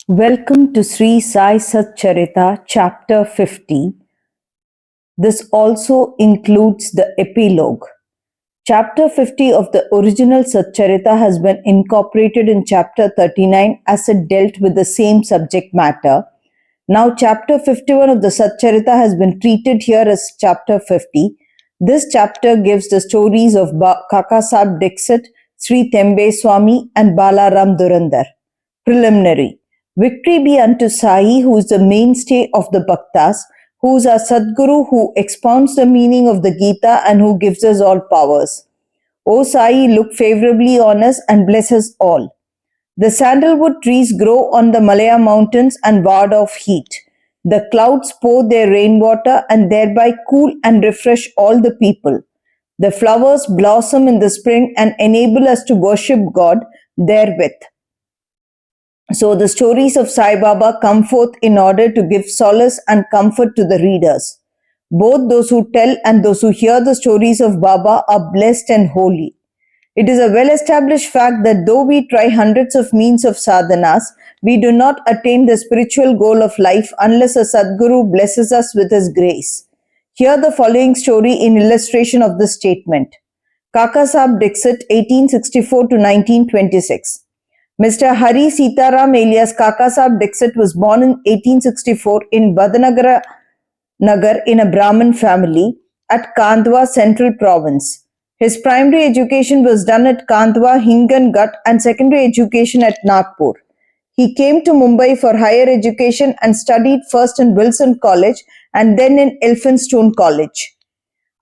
Welcome to Sri Sai Satcharita, Chapter 50. This also includes the epilogue. Chapter 50 of the original Satcharita has been incorporated in Chapter 39 as it dealt with the same subject matter. Now, Chapter 51 of the Satcharita has been treated here as Chapter 50. This chapter gives the stories of Kakasaheb Dixit, Sri Tembe Swami, and Balaram Durandar. Preliminary. Victory be unto Sai, who is the mainstay of the Bhaktas, who is our Sadguru, who expounds the meaning of the Gita and who gives us all powers. O Sai, look favorably on us and bless us all. The sandalwood trees grow on the Malaya mountains and ward off heat. The clouds pour their rainwater and thereby cool and refresh all the people. The flowers blossom in the spring and enable us to worship God therewith. So the stories of Sai Baba come forth in order to give solace and comfort to the readers. Both those who tell and those who hear the stories of Baba are blessed and holy. It is a well-established fact that though we try hundreds of means of sadhanas, we do not attain the spiritual goal of life unless a Sadguru blesses us with his grace. Hear the following story in illustration of this statement. Kakasaheb Dixit, 1864 to 1926. Mr. Hari Sitaram alias Kakasaheb Dixit was born in 1864 in Badanagara Nagar in a Brahmin family at Kandwa Central Province. His primary education was done at Kandwa, Hingangat and secondary education at Nagpur. He came to Mumbai for higher education and studied first in Wilson College and then in Elphinstone College.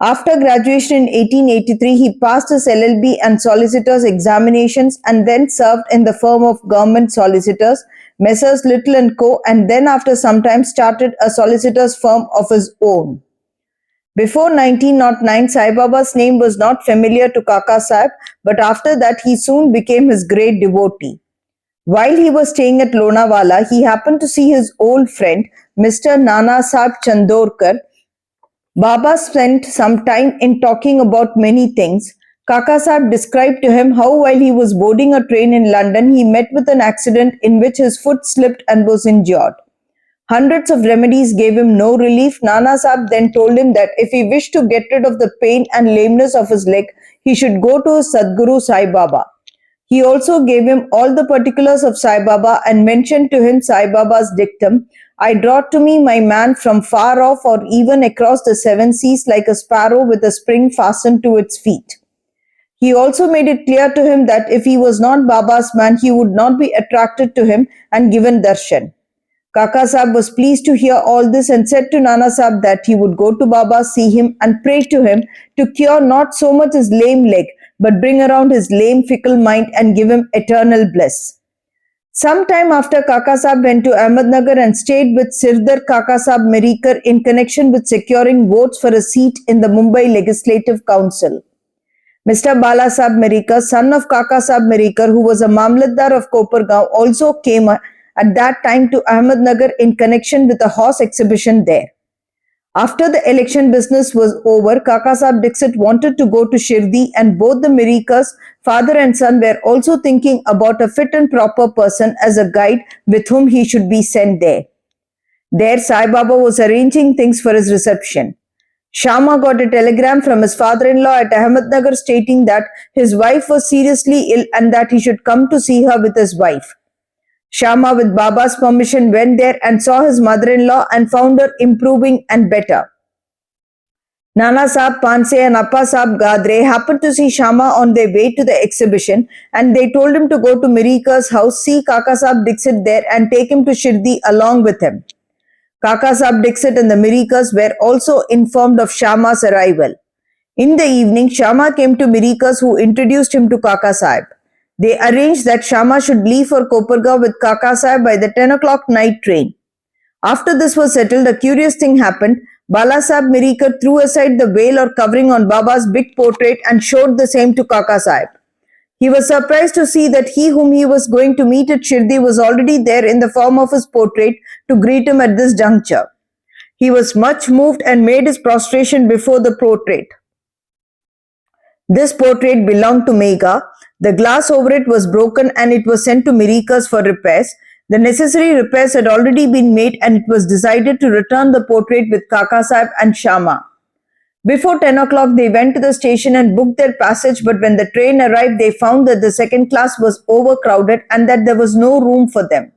After graduation in 1883, he passed his LLB and solicitor's examinations and then served in the firm of government solicitors, Messrs. Little & Co. and then after some time started a solicitor's firm of his own. Before 1909, Sai Baba's name was not familiar to Kakasaheb, but after that he soon became his great devotee. While he was staying at Lonawala, he happened to see his old friend, Mr. Nana Saheb Chandorkar. Baba spent some time in talking about many things. Kakasaheb described to him how while he was boarding a train in London, he met with an accident in which his foot slipped and was injured. Hundreds of remedies gave him no relief. Nana Saheb then told him that if he wished to get rid of the pain and lameness of his leg, he should go to his Sadguru Sai Baba. He also gave him all the particulars of Sai Baba and mentioned to him Sai Baba's dictum, I brought to me my man from far off or even across the seven seas like a sparrow with a spring fastened to its feet. He also made it clear to him that if he was not Baba's man, he would not be attracted to him and given darshan. Kakasaheb was pleased to hear all this and said to Nana Saheb that he would go to Baba, see him and pray to him to cure not so much his lame leg, but bring around his lame fickle mind and give him eternal bliss. Some time after, Kakasaheb went to Ahmednagar and stayed with Sirdar Kakasaheb Mirikar in connection with securing votes for a seat in the Mumbai Legislative Council. Mr. Balasaheb Mirikar, son of Kakasaheb Mirikar, who was a Mamlatdar of Kopargaon, also came at that time to Ahmednagar in connection with a horse exhibition there. After the election business was over, Kakasaheb Dixit wanted to go to Shirdi and both the Mirikars, father and son, were also thinking about a fit and proper person as a guide with whom he should be sent there. There Sai Baba was arranging things for his reception. Shama got a telegram from his father-in-law at Ahmednagar stating that his wife was seriously ill and that he should come to see her with his wife. Shama, with Baba's permission, went there and saw his mother-in-law and found her improving and better. Nana Saheb Panse and Appa Saheb Gadre happened to see Shama on their way to the exhibition and they told him to go to Mirikar's house, see Kakasaheb Dixit there and take him to Shirdi along with him. Kakasaheb Dixit and the Mirikars were also informed of Shama's arrival. In the evening, Shama came to Mirikars who introduced him to Kakasaheb. They arranged that Shama should leave for Kopargaon with Kakasaheb by the 10 o'clock night train. After this was settled, a curious thing happened. Balasaheb Mirikar threw aside the veil or covering on Baba's big portrait and showed the same to Kakasaheb. He was surprised to see that he whom he was going to meet at Shirdi was already there in the form of his portrait to greet him at this juncture. He was much moved and made his prostration before the portrait. This portrait belonged to Megha. The glass over it was broken and it was sent to Mirikars for repairs. The necessary repairs had already been made and it was decided to return the portrait with Kaka Sahib and Shama. Before 10 o'clock, they went to the station and booked their passage, but when the train arrived, they found that the second class was overcrowded and that there was no room for them.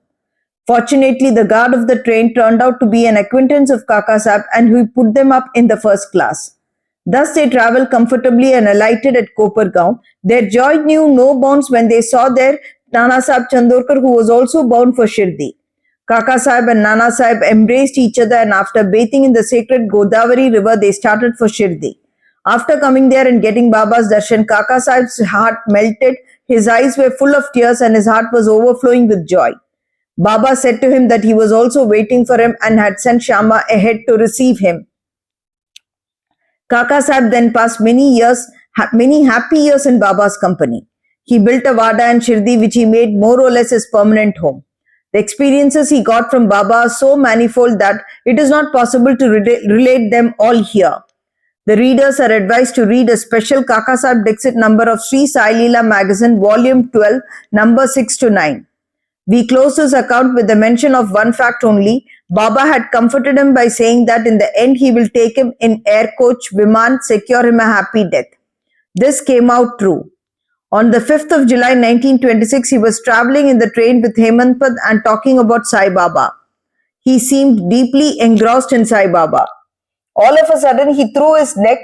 Fortunately, the guard of the train turned out to be an acquaintance of Kaka Sahib and he put them up in the first class. Thus they travelled comfortably and alighted at Kopargaon. Their joy knew no bounds when they saw their Nana Sahib Chandorkar, who was also bound for Shirdi. Kaka Sahib and Nana Sahib embraced each other and after bathing in the sacred Godavari river, they started for Shirdi. After coming there and getting Baba's darshan, Kaka Sahib's heart melted, his eyes were full of tears and his heart was overflowing with joy. Baba said to him that he was also waiting for him and had sent Shama ahead to receive him. Kaka Sahib then passed many happy years in Baba's company. He built a Vada in Shirdi which he made more or less his permanent home. The experiences he got from Baba are so manifold that it is not possible to relate them all here. The readers are advised to read a special Kaka Sahib Dixit number of Sri Sai Leela magazine, volume 12, number 6 to 9. We close this account with the mention of one fact only. Baba had comforted him by saying that in the end he will take him in air coach, Viman, secure him a happy death. This came out true. On the 5th of July 1926, he was travelling in the train with Hemant Pant and talking about Sai Baba. He seemed deeply engrossed in Sai Baba. All of a sudden, he threw his neck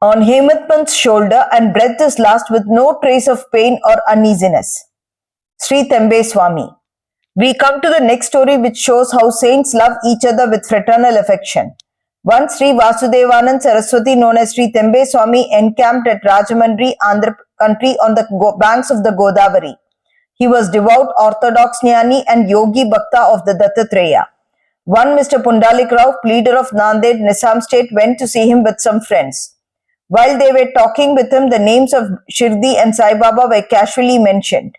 on Hemant Pant's shoulder and breathed his last with no trace of pain or uneasiness. Sri Tembe Swami. We come to the next story which shows how saints love each other with fraternal affection. Once Sri Vasudevanand Saraswati, known as Sri Tembe Swami, encamped at Rajamandri, Andhra country on the banks of the Godavari. He was devout orthodox jnani and yogi bhakta of the Dattatreya. One Mr. Pundalik Rao, pleader of Nanded, Nizam state, went to see him with some friends. While they were talking with him, the names of Shirdi and Sai Baba were casually mentioned.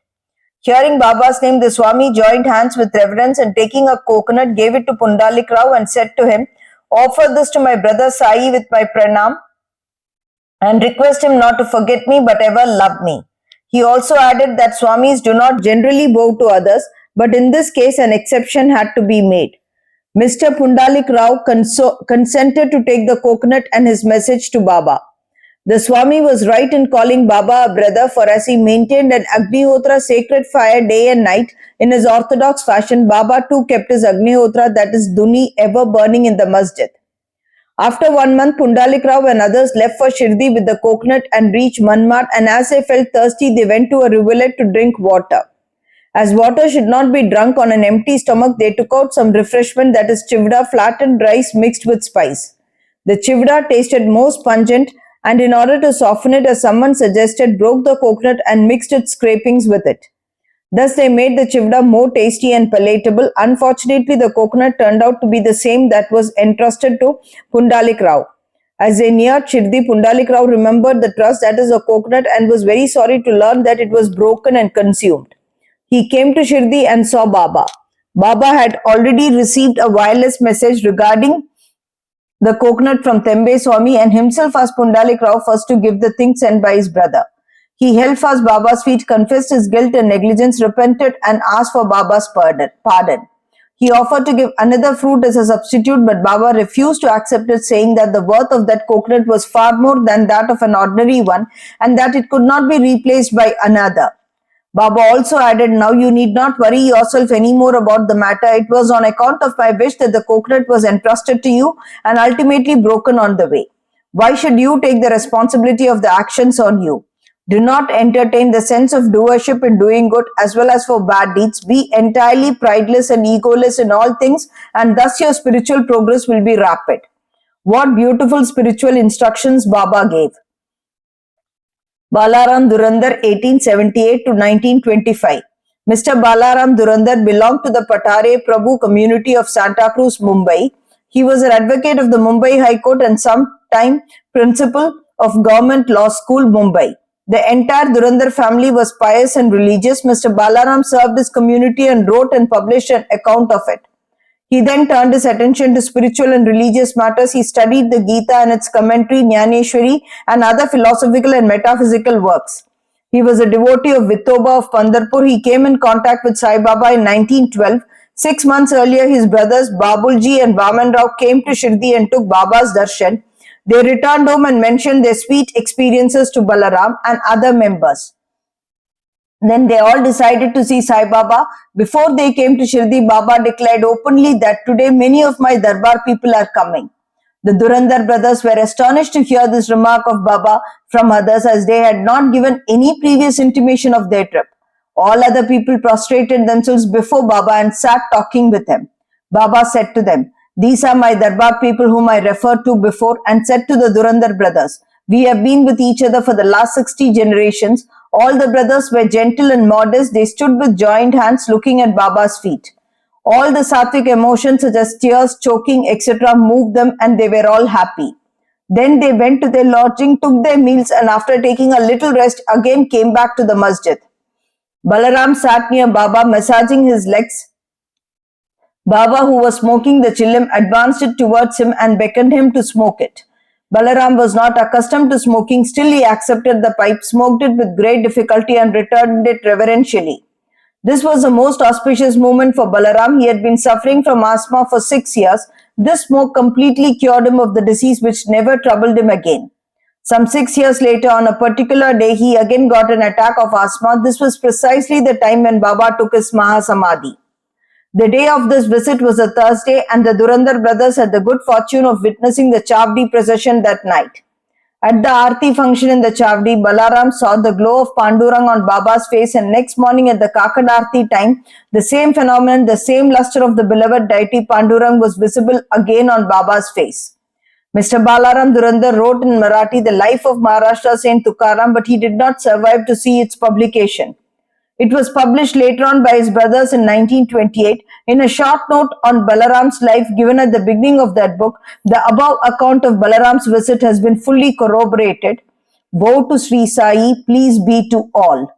Hearing Baba's name, the Swami joined hands with reverence and taking a coconut, gave it to Pundalik Rao and said to him, "Offer this to my brother Sai with my pranam and request him not to forget me but ever love me." He also added that Swamis do not generally bow to others, but in this case an exception had to be made. Mr. Pundalik Rao consented to take the coconut and his message to Baba. The Swami was right in calling Baba a brother, for as he maintained an Agnihotra sacred fire day and night in his orthodox fashion, Baba too kept his Agnihotra, that is Duni, ever burning in the masjid. After 1 month, Pundalik Rao and others left for Shirdi with the coconut and reached Manmad, and as they felt thirsty, they went to a rivulet to drink water. As water should not be drunk on an empty stomach, they took out some refreshment, that is chivda, flattened rice mixed with spice. The chivda tasted most pungent, and in order to soften it, as someone suggested, broke the coconut and mixed its scrapings with it. Thus they made the chivda more tasty and palatable. Unfortunately, the coconut turned out to be the same that was entrusted to Pundalik Rao. As they neared Shirdi, Pundalik Rao remembered the trust, that is a coconut, and was very sorry to learn that it was broken and consumed. He came to Shirdi and saw Baba. Baba had already received a wireless message regarding the coconut from Tembe Swami and himself asked Pundalik Rao first to give the thing sent by his brother. He held fast Baba's feet, confessed his guilt and negligence, repented and asked for Baba's pardon. He offered to give another fruit as a substitute, but Baba refused to accept it, saying that the worth of that coconut was far more than that of an ordinary one and that it could not be replaced by another. Baba also added, "Now you need not worry yourself any more about the matter. It was on account of my wish that the coconut was entrusted to you and ultimately broken on the way. Why should you take the responsibility of the actions on you? Do not entertain the sense of doership in doing good as well as for bad deeds. Be entirely prideless and egoless in all things, and thus your spiritual progress will be rapid." What beautiful spiritual instructions Baba gave. Balaram Durandar, 1878 to 1925. Mr. Balaram Durandar belonged to the Patare Prabhu community of Santa Cruz, Mumbai. He was an advocate of the Mumbai High Court and sometime principal of Government Law School, Mumbai. The entire Durandar family was pious and religious. Mr. Balaram served his community and wrote and published an account of it. He then turned his attention to spiritual and religious matters. He studied the Gita and its commentary, Jnaneshwari, and other philosophical and metaphysical works. He was a devotee of Vithoba of Pandharpur. He came in contact with Sai Baba in 1912. 6 months earlier, his brothers Babulji and Vaman Rao came to Shirdi and took Baba's darshan. They returned home and mentioned their sweet experiences to Balaram and other members. Then they all decided to see Sai Baba. Before they came to Shirdi, Baba declared openly that today many of my Darbar people are coming. The Durandar brothers were astonished to hear this remark of Baba from others, as they had not given any previous intimation of their trip. All other people prostrated themselves before Baba and sat talking with him. Baba said to them, "These are my Darbar people whom I referred to before," and said to the Durandar brothers, "We have been with each other for the last 60 generations. All the brothers were gentle and modest. They stood with joined hands looking at Baba's feet. All the sattvic emotions such as tears, choking, etc. moved them and they were all happy. Then they went to their lodging, took their meals, and after taking a little rest, again came back to the masjid. Balaram sat near Baba, massaging his legs. Baba, who was smoking the chillum, advanced it towards him and beckoned him to smoke it. Balaram was not accustomed to smoking, still he accepted the pipe, smoked it with great difficulty, and returned it reverentially. This was the most auspicious moment for Balaram. He had been suffering from asthma for 6 years. This smoke completely cured him of the disease which never troubled him again. Some 6 years later, on a particular day, he again got an attack of asthma. This was precisely the time when Baba took his Mahasamadhi. The day of this visit was a Thursday, and the Durandar brothers had the good fortune of witnessing the Chavdi procession that night. At the Aarti function in the Chavdi, Balaram saw the glow of Pandurang on Baba's face, and next morning at the Kakad Aarti time, the same phenomenon, the same luster of the beloved deity Pandurang was visible again on Baba's face. Mr. Balaram Durandar wrote in Marathi the life of Maharashtra Saint Tukaram, but he did not survive to see its publication. It was published later on by his brothers in 1928. In a short note on Balaram's life given at the beginning of that book, the above account of Balaram's visit has been fully corroborated. Woe to Sri Sai, please be to all.